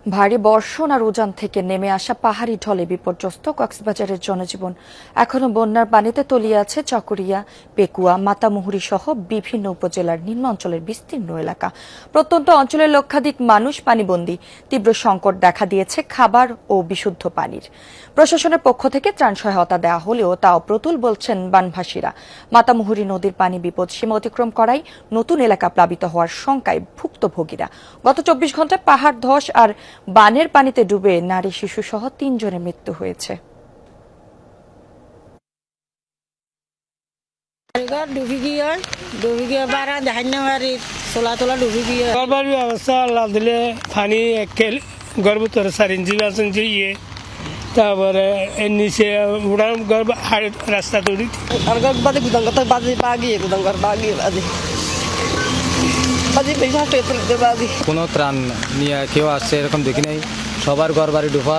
ভারী বর্ষণ আর উজান থেকে নেমে আসা পাহাড়ি ঢলে বিপর্যস্ত কক্সবাজারের জনজীবন। এখনো বন্যার পানিতে তলিয়ে আছে চকরিয়া, পেকুয়া, মাতামুহুরী সহ বিভিন্ন উপজেলার নিম্ন অঞ্চলের বিস্তীর্ণ এলাকা। প্রত্যন্ত অঞ্চলের লক্ষাধিক মানুষ পানিবন্দী। তীব্র সংকট দেখা দিয়েছে খাবার ও বিশুদ্ধ পানির। প্রশাসনের পক্ষ থেকে ত্রাণ সহায়তা দেওয়া হলেও তা অপ্রতুল বলছেন বানভাসীরা। মাতামুহুরী নদীর পানি বিপদসীমা অতিক্রম করায় নতুন এলাকা প্লাবিত হওয়ার শঙ্কায় ভুক্তভোগীরা। গত 24 ঘন্টায় পাহাড় ধস আর বানের পানিতে ডুবে নারী শিশু সহ 3 জনের মৃত্যু হয়েছে। অবস্থা আল্লাহ দিলে পানি একেল গর্ভতর 4 ইঞ্চি 5 ইঞ্চি তারপরে এর নিচে উড়ান গর্ভ রাস্তা তৈরি কোনো ত্রাণ নিয়ে কেউ আসছে এরকম দেখি নাই। সবার ঘর বাড়ি ডুবা।